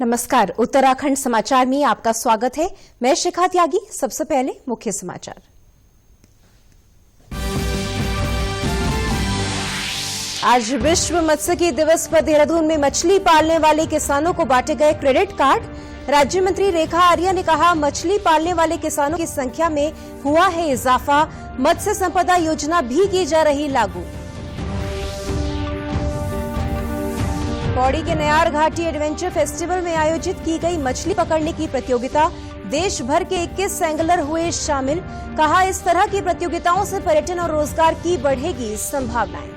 नमस्कार, उत्तराखंड समाचार में आपका स्वागत है। मैं शिखा त्यागी। सबसे पहले मुख्य समाचार। आज विश्व मत्स्यिकी दिवस पर देहरादून में मछली पालने वाले किसानों को बांटे गए क्रेडिट कार्ड। राज्य मंत्री रेखा आर्या ने कहा, मछली पालने वाले किसानों की संख्या में हुआ है इजाफा, मत्स्य संपदा योजना भी की जा रही लागू। पौड़ी के नयार घाटी एडवेंचर फेस्टिवल में आयोजित की गई मछली पकड़ने की प्रतियोगिता, देश भर के 21 एंगलर हुए शामिल। कहा, इस तरह की प्रतियोगिताओं से पर्यटन और रोजगार की बढ़ेगी संभावनाएं।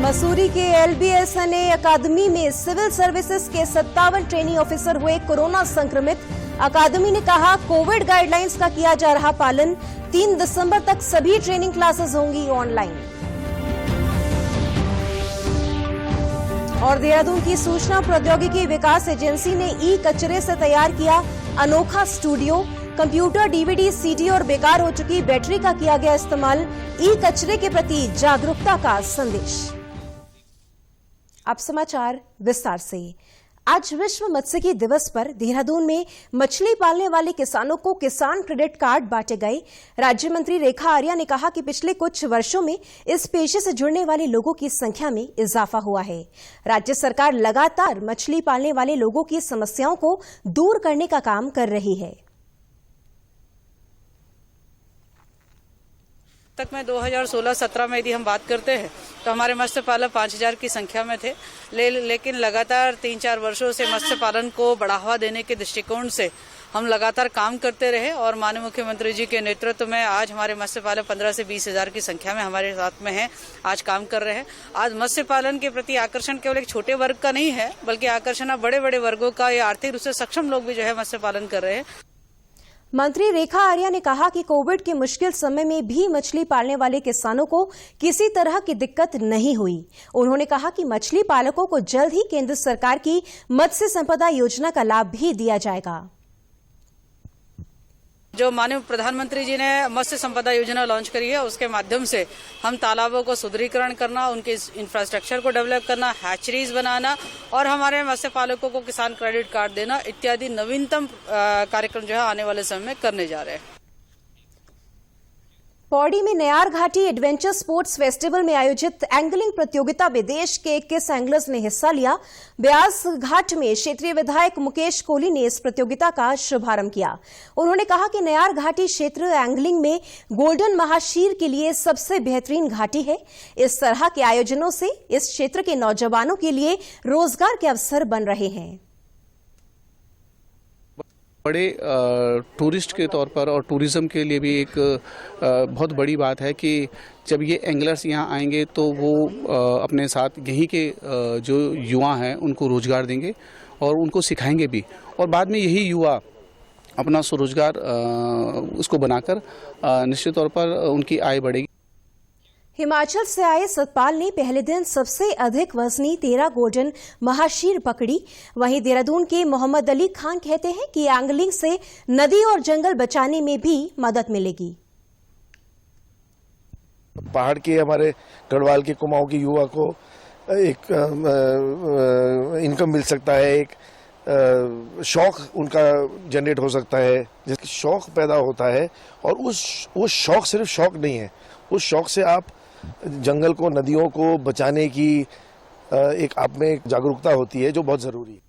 मसूरी के LBSNA अकादमी में सिविल सर्विसेज के 57 ट्रेनिंग ऑफिसर हुए कोरोना संक्रमित। अकादमी ने कहा, कोविड गाइडलाइंस का किया जा रहा पालन। 3 दिसंबर तक सभी ट्रेनिंग क्लासेस होंगी ऑनलाइन। और देहरादून की सूचना प्रौद्योगिकी विकास एजेंसी ने ई कचरे से तैयार किया अनोखा स्टूडियो। कंप्यूटर, DVD, CD और बेकार हो चुकी बैटरी का किया गया इस्तेमाल। ई कचरे के प्रति जागरूकता का संदेश। अब समाचार विस्तार से। आज विश्व मत्स्यिकी दिवस पर देहरादून में मछली पालने वाले किसानों को किसान क्रेडिट कार्ड बांटे गए। राज्य मंत्री रेखा आर्या ने कहा कि पिछले कुछ वर्षों में इस पेशे से जुड़ने वाले लोगों की संख्या में इजाफा हुआ है। राज्य सरकार लगातार मछली पालने वाले लोगों की समस्याओं को दूर करने का काम कर रही है। तक में 2016-17 में यदि हम बात करते हैं तो हमारे मत्स्य पालक 5000 की संख्या में थे, लेकिन लगातार 3-4 वर्षों से मत्स्य पालन को बढ़ावा देने के दृष्टिकोण से हम लगातार काम करते रहे और माननीय मुख्यमंत्री जी के नेतृत्व में आज हमारे मत्स्य पालक 15 से 20 हजार की संख्या में हमारे साथ में हैं, आज काम कर रहे हैं। आज मत्स्य पालन के प्रति आकर्षण केवल एक छोटे वर्ग का नहीं है, बल्कि आकर्षण अब बड़े बड़े वर्गों का, या आर्थिक रूप से सक्षम लोग भी जो है मत्स्य पालन कर रहे हैं। मंत्री रेखा आर्या ने कहा कि कोविड के मुश्किल समय में भी मछली पालने वाले किसानों को किसी तरह की दिक्कत नहीं हुई। उन्होंने कहा कि मछली पालकों को जल्द ही केंद्र सरकार की मत्स्य संपदा योजना का लाभ भी दिया जाएगा। जो माननीय प्रधानमंत्री जी ने मत्स्य संपदा योजना लॉन्च करी है, उसके माध्यम से हम तालाबों को सुदृढ़ीकरण करना, उनके इंफ्रास्ट्रक्चर को डेवलप करना, हैचरीज बनाना और हमारे मत्स्य पालकों को किसान क्रेडिट कार्ड देना इत्यादि नवीनतम कार्यक्रम जो है आने वाले समय में करने जा रहे हैं। पौड़ी में नयार घाटी एडवेंचर स्पोर्ट्स फेस्टिवल में आयोजित एंगलिंग प्रतियोगिता में देश के 21 एंगलर्स ने हिस्सा लिया। ब्यास घाट में क्षेत्रीय विधायक मुकेश कोहली ने इस प्रतियोगिता का शुभारंभ किया। उन्होंने कहा कि नयार घाटी क्षेत्र एंगलिंग में गोल्डन महाशीर के लिए सबसे बेहतरीन घाटी है। इस तरह के आयोजनों से इस क्षेत्र के नौजवानों के लिए रोजगार के अवसर बन रहे हैं। बड़े टूरिस्ट के तौर पर और टूरिज्म के लिए भी एक बहुत बड़ी बात है कि जब ये एंगलर्स यहाँ आएंगे तो वो अपने साथ यहीं के जो युवा हैं उनको रोजगार देंगे और उनको सिखाएंगे भी, और बाद में यही युवा अपना स्वरोजगार उसको बनाकर निश्चित तौर पर उनकी आय बढ़ेगी। हिमाचल से आए सतपाल ने पहले दिन सबसे अधिक वजनी 13 गोल्डन महाशीर पकड़ी। वहीं देहरादून के मोहम्मद अली खान कहते हैं कि एंगलिंग से नदी और जंगल बचाने में भी मदद मिलेगी। पहाड़ के हमारे गढ़वाल के कुमाऊं के युवा को एक इनकम मिल सकता है, एक शौक उनका जनरेट हो सकता है, जिसका शौक पैदा होता है। और उस शौक सिर्फ शौक नहीं है, उस शौक से आप जंगल को, नदियों को बचाने की एक आप में जागरूकता होती है, जो बहुत जरूरी है।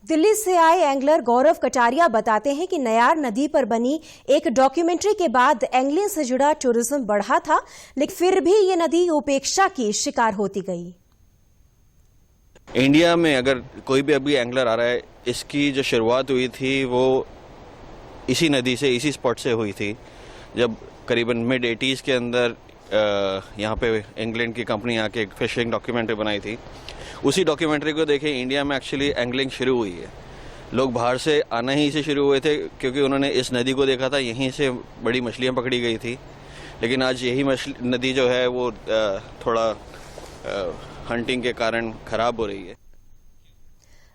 दिल्ली से आए एंगलर गौरव कटारिया बताते हैं कि नयार नदी पर बनी एक डॉक्यूमेंट्री के बाद एंगलिंग से जुड़ा टूरिज्म बढ़ा था, लेकिन फिर भी ये नदी उपेक्षा की शिकार होती गई। इंडिया में अगर कोई भी अभी एंगलर आ रहा है, इसकी जो शुरुआत हुई थी वो इसी नदी से, इसी स्पॉट से हुई थी, जब करीबन मिड 80s के अंदर यहाँ पे इंग्लैंड की कंपनी आके एक फिशिंग डॉक्यूमेंट्री बनाई थी। उसी डॉक्यूमेंट्री को देखे इंडिया में एक्चुअली एंगलिंग शुरू हुई है। लोग बाहर से आना ही से शुरू हुए थे क्योंकि उन्होंने इस नदी को देखा था, यहीं से बड़ी मछलियाँ पकड़ी गई थी। लेकिन आज यही नदी जो है वो थोड़ा हंटिंग के कारण खराब हो रही है।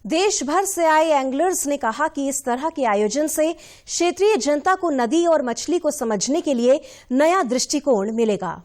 देश भर से आए एंगलर्स ने कहा कि इस तरह के आयोजन से क्षेत्रीय जनता को नदी और मछली को समझने के लिए नया दृष्टिकोण मिलेगा।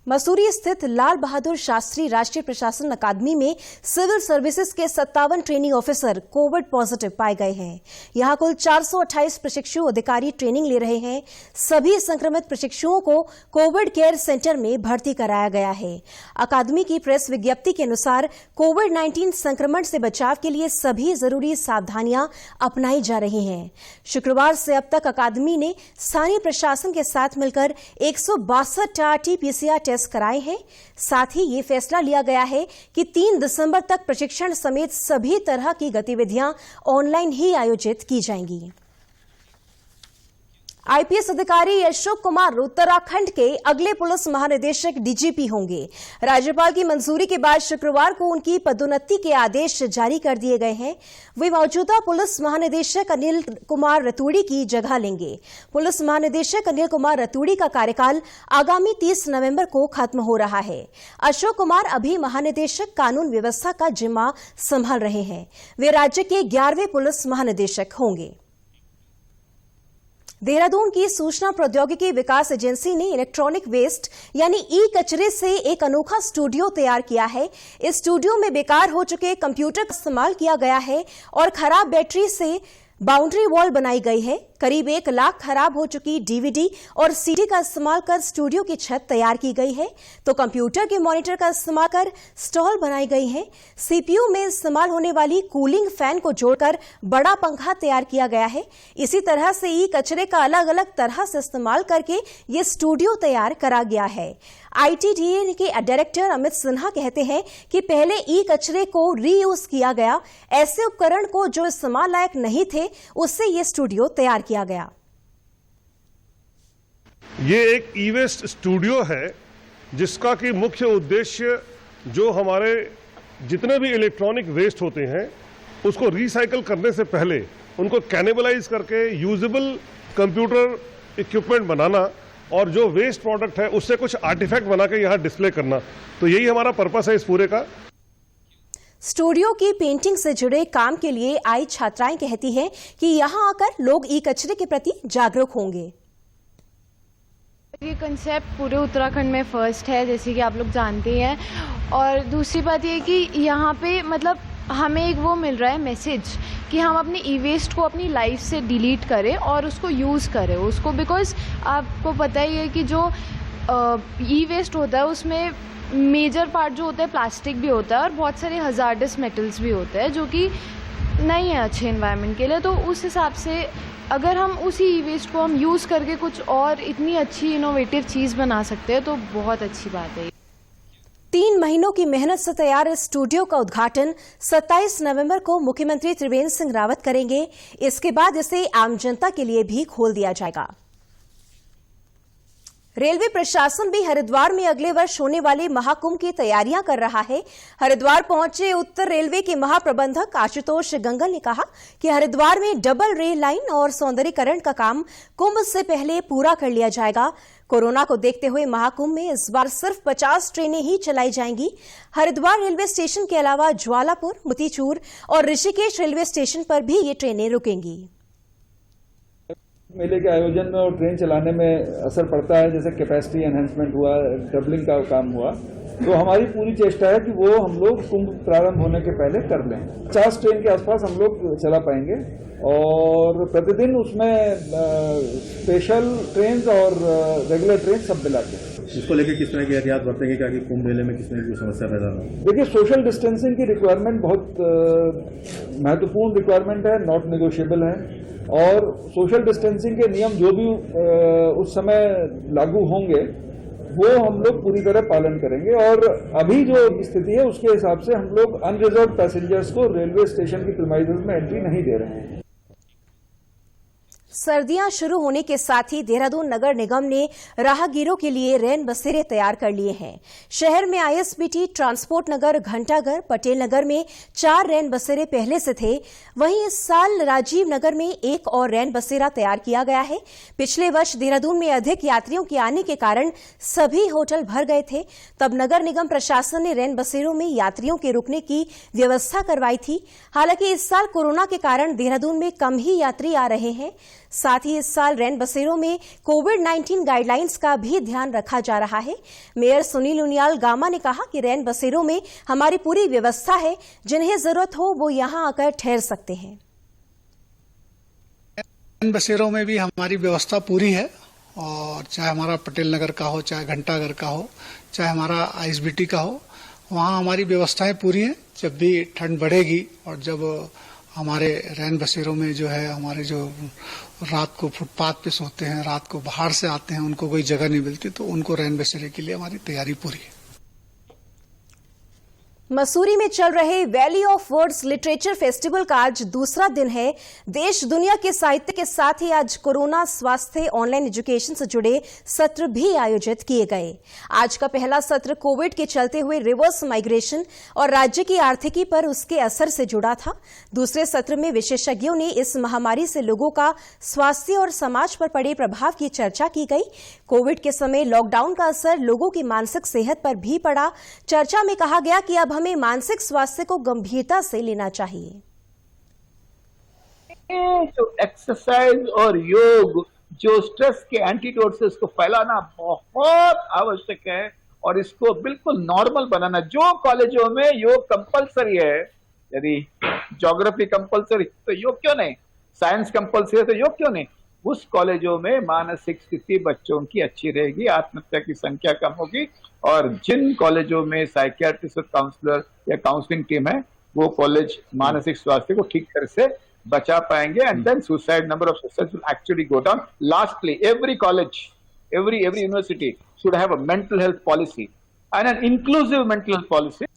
मसूरी स्थित लाल बहादुर शास्त्री राष्ट्रीय प्रशासन अकादमी में सिविल सर्विसेज के 57 ट्रेनिंग ऑफिसर कोविड पॉजिटिव पाए गए हैं। यहां कुल 428 प्रशिक्षु अधिकारी ट्रेनिंग ले रहे हैं। सभी संक्रमित प्रशिक्षुओं को कोविड केयर सेंटर में भर्ती कराया गया है। अकादमी की प्रेस विज्ञप्ति के अनुसार कोविड-19 संक्रमण से बचाव के लिए सभी जरूरी सावधानियां अपनाई जा रही हैं। शुक्रवार से अब तक अकादमी ने स्थानीय प्रशासन के साथ मिलकर 162 RT-PCR टेस्ट कराए हैं। साथ ही ये फैसला लिया गया है कि 3 दिसंबर तक प्रशिक्षण समेत सभी तरह की गतिविधियां ऑनलाइन ही आयोजित की जाएंगी। आईपीएस अधिकारी अशोक कुमार उत्तराखंड के अगले पुलिस महानिदेशक डीजीपी होंगे। राज्यपाल की मंजूरी के बाद शुक्रवार को उनकी पदोन्नति के आदेश जारी कर दिए गए हैं। वे मौजूदा पुलिस महानिदेशक अनिल कुमार रतूड़ी की जगह लेंगे। पुलिस महानिदेशक अनिल कुमार रतूड़ी का कार्यकाल आगामी 30 नवंबर को खत्म हो रहा है। अशोक कुमार अभी महानिदेशक कानून व्यवस्था का जिम्मा संभाल रहे हैं। वे राज्य के 11वें पुलिस महानिदेशक होंगे। देहरादून की सूचना प्रौद्योगिकी विकास एजेंसी ने इलेक्ट्रॉनिक वेस्ट यानी ई कचरे से एक अनोखा स्टूडियो तैयार किया है। इस स्टूडियो में बेकार हो चुके कंप्यूटर का इस्तेमाल किया गया है और खराब बैटरी से बाउंड्री वॉल बनाई गई है। करीब 1 लाख खराब हो चुकी डीवीडी और सीडी का इस्तेमाल कर स्टूडियो की छत तैयार की गई है, तो कंप्यूटर के मॉनिटर का इस्तेमाल कर स्टॉल बनाई गई है। सीपीयू में इस्तेमाल होने वाली कूलिंग फैन को जोड़कर बड़ा पंखा तैयार किया गया है। इसी तरह से ई कचरे का अलग अलग तरह से इस्तेमाल करके ये स्टूडियो तैयार करा गया है। आईटीडीए के डायरेक्टर अमित सिन्हा कहते हैं कि पहले ई कचरे को रीयूज किया गया। ऐसे उपकरण को जो इस्तेमाल लायक नहीं थे उससे ये स्टूडियो तैयार किया गया। ये एक ई वेस्ट स्टूडियो है जिसका कि मुख्य उद्देश्य जो हमारे जितने भी इलेक्ट्रॉनिक वेस्ट होते हैं उसको रिसाइकल करने से पहले उनको कैनिबलाइज करके यूजेबल कंप्यूटर इक्विपमेंट बनाना और जो वेस्ट प्रोडक्ट है उससे कुछ आर्टिफैक्ट बना के यहाँ डिस्प्ले करना। तो यही हमारा पर्पस है इस पूरे का। स्टूडियो की पेंटिंग से जुड़े काम के लिए आई छात्राएं कहती हैं कि यहां आकर लोग ई कचरे के प्रति जागरूक होंगे। ये कंसेप्ट पूरे उत्तराखंड में फर्स्ट है, जैसे कि आप लोग जानते हैं। और दूसरी बात ये कि यहाँ पे मतलब हमें एक वो मिल रहा है मैसेज कि हम अपने ई वेस्ट को अपनी लाइफ से डिलीट करें और उसको यूज़ करें उसको, बिकॉज आपको पता ही है कि जो ई वेस्ट होता है उसमें मेजर पार्ट जो होता है प्लास्टिक भी होता है और बहुत सारे हजार्डस मेटल्स भी होते हैं जो कि नहीं है अच्छे एनवायरनमेंट के लिए। तो उस हिसाब से अगर हम उसी ई वेस्ट को हम यूज़ करके कुछ और इतनी अच्छी इनोवेटिव चीज़ बना सकते हैं तो बहुत अच्छी बात है। 3 महीनों की मेहनत से तैयार इस स्टूडियो का उद्घाटन 27 नवंबर को मुख्यमंत्री त्रिवेंद्र सिंह रावत करेंगे। इसके बाद इसे आम जनता के लिए भी खोल दिया जाएगा। रेलवे प्रशासन भी हरिद्वार में अगले वर्ष होने वाले महाकुंभ की तैयारियां कर रहा है। हरिद्वार पहुंचे उत्तर रेलवे के महाप्रबंधक आशुतोष गंगल ने कहा कि हरिद्वार में डबल रेल लाइन और सौंदर्यीकरण का काम कुंभ से पहले पूरा कर लिया जाएगा। कोरोना को देखते हुए महाकुंभ में इस बार सिर्फ 50 ट्रेनें ही चलाई जाएंगी। हरिद्वार रेलवे स्टेशन के अलावा ज्वालापुर, मोतीचूर और ऋषिकेश रेलवे स्टेशन पर भी ये ट्रेनें रुकेंगी। मेले के आयोजन में और ट्रेन चलाने में असर पड़ता है, जैसे कैपेसिटी एनहेंसमेंट हुआ, डबलिंग का काम हुआ। तो हमारी पूरी चेष्टा है कि वो हम लोग कुंभ प्रारंभ होने के पहले कर लें। 50 ट्रेन के आसपास हम लोग चला पाएंगे और प्रतिदिन उसमें स्पेशल ट्रेन और रेगुलर ट्रेन सब मिला के। इसको लेकर किस तरह की एहतियात बरतेंगे क्या कि कुंभ मेले में किस तरह की समस्या पैदा ना हो? देखिए, सोशल डिस्टेंसिंग की रिक्वायरमेंट बहुत महत्वपूर्ण रिक्वायरमेंट है, नॉट नेगोशिएबल है। और सोशल डिस्टेंसिंग के नियम जो भी उस समय लागू होंगे वो हम लोग पूरी तरह पालन करेंगे। और अभी जो स्थिति है उसके हिसाब से हम लोग अनरिजर्व पैसेंजर्स को रेलवे स्टेशन की प्रीमाइसेस में एंट्री नहीं दे रहे हैं। सर्दियां शुरू होने के साथ ही देहरादून नगर निगम ने राहगीरों के लिए रैन बसेरे तैयार कर लिए हैं। शहर में आईएसबीटी, ट्रांसपोर्ट नगर, घंटाघर, पटेल नगर में 4 रैन बसेरे पहले से थे। वहीं इस साल राजीव नगर में 1 और रैन बसेरा तैयार किया गया है। पिछले वर्ष देहरादून में अधिक यात्रियों के आने के कारण सभी होटल भर गए थे, तब नगर निगम प्रशासन ने रैन बसेरों में यात्रियों के रुकने की व्यवस्था करवाई थी। हालांकि इस साल कोरोना के कारण देहरादून में कम ही यात्री आ रहे हैं। साथ ही इस साल रैन बसेरों में कोविड-19 गाइडलाइंस का भी ध्यान रखा जा रहा है। मेयर सुनील उनियाल गामा ने कहा कि रैन बसेरों में हमारी पूरी व्यवस्था है, जिन्हें जरूरत हो वो यहां आकर ठहर सकते हैं। रैन बसेरों में भी हमारी व्यवस्था पूरी है, और चाहे हमारा पटेल नगर का हो, चाहे घंटाघर का हो, चाहे हमारा आईएसबीटी का हो, वहाँ हमारी व्यवस्थाएं पूरी हैं। जब भी ठंड बढ़ेगी और जब हमारे रैन बसेरों में जो है हमारे जो रात को फुटपाथ पे सोते हैं, रात को बाहर से आते हैं, उनको कोई जगह नहीं मिलती, तो उनको रैन बसेरे के लिए हमारी तैयारी पूरी है। मसूरी में चल रहे valley of words literature festival का आज दूसरा दिन है। देश दुनिया के साहित्य के साथ ही आज कोरोना, स्वास्थ्य, ऑनलाइन एजुकेशन से जुड़े सत्र भी आयोजित किए गए। आज का पहला सत्र कोविड के चलते हुए रिवर्स माइग्रेशन और राज्य की आर्थिकी पर उसके असर से जुड़ा था। दूसरे सत्र में विशेषज्ञों ने इस महामारी से लोगों का स्वास्थ्य और समाज पर पड़े प्रभाव की चर्चा की गई। कोविड के समय लॉकडाउन का असर लोगों की मानसिक सेहत पर भी पड़ा। चर्चा में कहा गया कि अब हमें मानसिक स्वास्थ्य को गंभीरता से लेना चाहिए। जो एक्सरसाइज और योग जो स्ट्रेस के एंटीडोट से इसको फैलाना बहुत आवश्यक है, और इसको बिल्कुल नॉर्मल बनाना। जो कॉलेजों में योग कंपलसरी है, यदि ज्योग्राफी कंपलसरी तो योग क्यों नहीं, साइंस कंपलसरी है तो योग क्यों नहीं, उस कॉलेजों में मानसिक स्थिति बच्चों की अच्छी रहेगी, आत्महत्या की संख्या कम होगी। और जिन कॉलेजों में साइकियाट्रिस्ट और काउंसलर या काउंसलिंग टीम है, वो कॉलेज मानसिक स्वास्थ्य को ठीक तरह से बचा पाएंगे, and then suicide number of suicide will actually go down. Lastly, every college, every university should have a mental health policy and an inclusive mental health policy.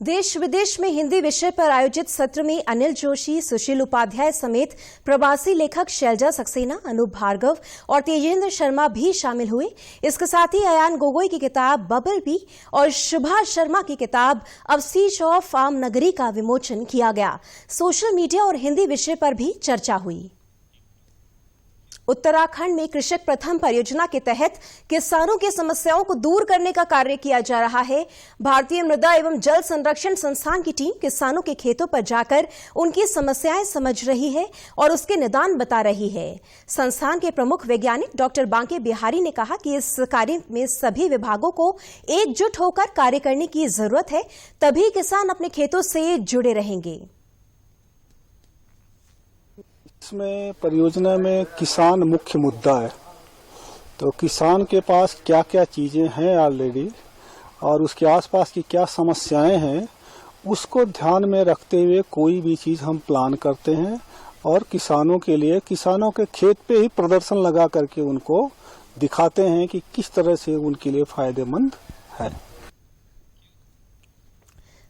देश विदेश में हिंदी विषय पर आयोजित सत्र में अनिल जोशी, सुशील उपाध्याय समेत प्रवासी लेखक शैलजा सक्सेना, अनूप भार्गव और तेजेंद्र शर्मा भी शामिल हुए। इसके साथ ही अयान गोगोई की किताब बबल बी और शुभा शर्मा की किताब अवसीज ऑफ आम नगरी का विमोचन किया गया। सोशल मीडिया और हिंदी विषय पर भी चर्चा हुई। उत्तराखंड में कृषक प्रथम परियोजना के तहत किसानों की समस्याओं को दूर करने का कार्य किया जा रहा है। भारतीय मृदा एवं जल संरक्षण संस्थान की टीम किसानों के खेतों पर जाकर उनकी समस्याएं समझ रही है और उसके निदान बता रही है। संस्थान के प्रमुख वैज्ञानिक डॉक्टर बांके बिहारी ने कहा कि इस कार्य में सभी विभागों को एकजुट होकर कार्य करने की जरूरत है, तभी किसान अपने खेतों से जुड़े रहेंगे। इसमें परियोजना में किसान मुख्य मुद्दा है, तो किसान के पास क्या क्या चीजें हैं ऑलरेडी और उसके आसपास की क्या समस्याएं हैं, उसको ध्यान में रखते हुए कोई भी चीज हम प्लान करते हैं और किसानों के लिए, किसानों के खेत पे ही प्रदर्शन लगा करके उनको दिखाते हैं कि किस तरह से उनके लिए फायदेमंद है।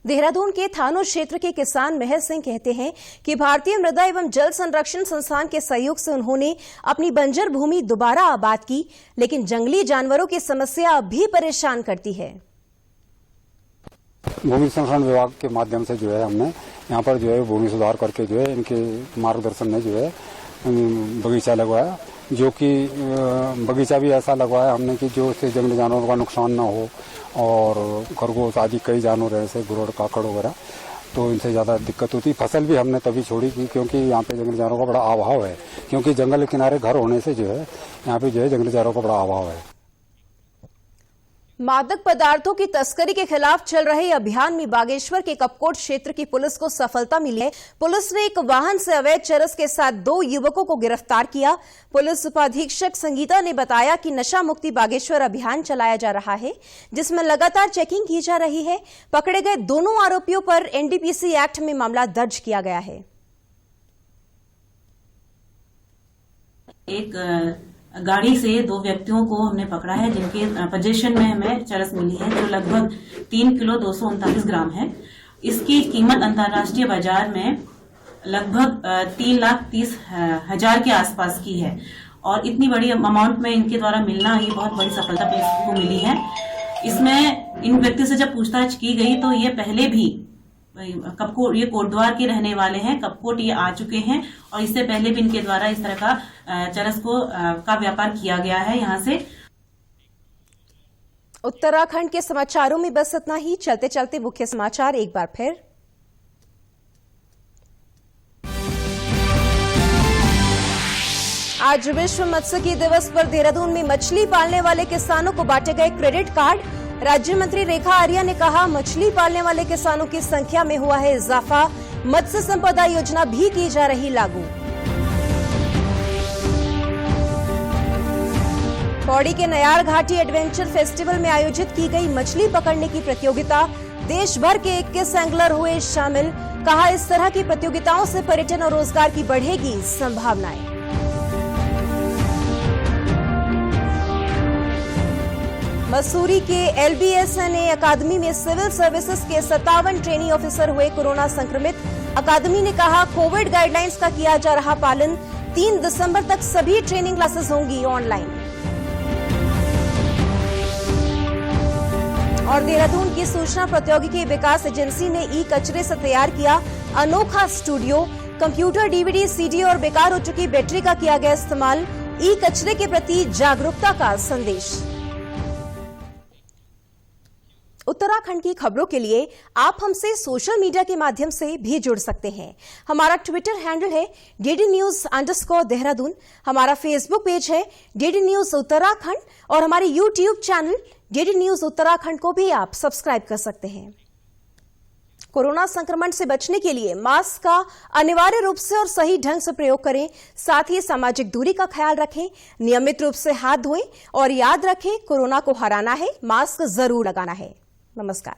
देहरादून के थानों क्षेत्र के किसान महर सिंह कहते हैं कि भारतीय मृदा एवं जल संरक्षण संस्थान के सहयोग से उन्होंने अपनी बंजर भूमि दोबारा आबाद की, लेकिन जंगली जानवरों की समस्या अब भी परेशान करती है। भूमि संरक्षण विभाग के माध्यम से जो है हमने यहाँ पर जो है भूमि सुधार करके जो है इनके मार्गदर्शन में जो है बगीचा लगवाया, जो कि बगीचा भी ऐसा लगवाया हमने कि जो उससे जंगली जानवरों का नुकसान ना हो, और खरगोश आदि कई जानवर ऐसे गुरड़ काकड़ वगैरह, तो इनसे ज़्यादा दिक्कत होती। फसल भी हमने तभी छोड़ी क्योंकि यहाँ पे जंगली जानवरों का बड़ा अभाव है, क्योंकि जंगल के किनारे घर होने से जो है यहाँ पे जो है जंगली जानवरों का बड़ा अभाव है। मादक पदार्थों की तस्करी के खिलाफ चल रहे अभियान में बागेश्वर के कपकोट क्षेत्र की पुलिस को सफलता मिली है। पुलिस ने एक वाहन से अवैध चरस के साथ 2 युवकों को गिरफ्तार किया। पुलिस उपाधीक्षक संगीता ने बताया कि नशा मुक्ति बागेश्वर अभियान चलाया जा रहा है, जिसमें लगातार चेकिंग की जा रही है। पकड़े गए दोनों आरोपियों पर एनडीपीसी एक्ट में मामला दर्ज किया गया है। एक गाड़ी से 2 व्यक्तियों को हमने पकड़ा है, जिनके पोजीशन में हमें चरस मिली है, जो लगभग 3 किलो 239 ग्राम है। इसकी कीमत अंतर्राष्ट्रीय बाजार में लगभग 3,30,000 के आसपास की है, और इतनी बड़ी अमाउंट में इनके द्वारा मिलना ये बहुत बड़ी सफलता पुलिस को मिली है। इसमें इन व्यक्तियों से जब पूछताछ की गई तो ये पहले भी कपकोट, ये कोटद्वार के रहने वाले हैं, कपकोट ये आ चुके हैं, और इससे पहले भी इनके द्वारा इस तरह का चरस का व्यापार किया गया है। यहाँ से उत्तराखंड के समाचारों में बस इतना ही। चलते चलते मुख्य समाचार एक बार फिर। आज विश्व मत्स्यिकी दिवस पर देहरादून में मछली पालने वाले किसानों को बांटे गए क्रेडिट कार्ड। राज्य मंत्री रेखा आर्या ने कहा, मछली पालने वाले किसानों की संख्या में हुआ है इजाफा, मत्स्य संपदा योजना भी की जा रही लागू। पौड़ी के नयार घाटी एडवेंचर फेस्टिवल में आयोजित की गई मछली पकड़ने की प्रतियोगिता, देश भर के 21 एंगलर हुए शामिल। कहा, इस तरह की प्रतियोगिताओं से पर्यटन और रोजगार की बढ़ेगी संभावनाएं। मसूरी के LBSNA अकादमी में सिविल सर्विसेज के 57 ट्रेनी ऑफिसर हुए कोरोना संक्रमित। अकादमी ने कहा, कोविड गाइडलाइंस का किया जा रहा पालन। 3 दिसंबर तक सभी ट्रेनिंग क्लासेस होंगी ऑनलाइन। और देहरादून की सूचना प्रौद्योगिकी विकास एजेंसी ने ई कचरे से तैयार किया अनोखा स्टूडियो। कंप्यूटर, DVD, CD और बेकार हो चुकी बैटरी का किया गया इस्तेमाल। ई कचरे के प्रति जागरूकता का संदेश। उत्तराखंड की खबरों के लिए आप हमसे सोशल मीडिया के माध्यम से भी जुड़ सकते हैं। हमारा ट्विटर हैंडल है DDNews_देहरादून, हमारा फेसबुक पेज है DD News उत्तराखंड और हमारे YouTube channel DD News Uttarakhand को भी आप सब्सक्राइब कर सकते हैं। कोरोना संक्रमण से बचने के लिए मास्क का अनिवार्य रूप से और सही ढंग से प्रयोग करें। साथ ही सामाजिक दूरी का ख्याल रखें, नियमित रूप से हाथ धोएं और याद रखें, कोरोना को हराना है, मास्क जरूर लगाना है। नमस्कार।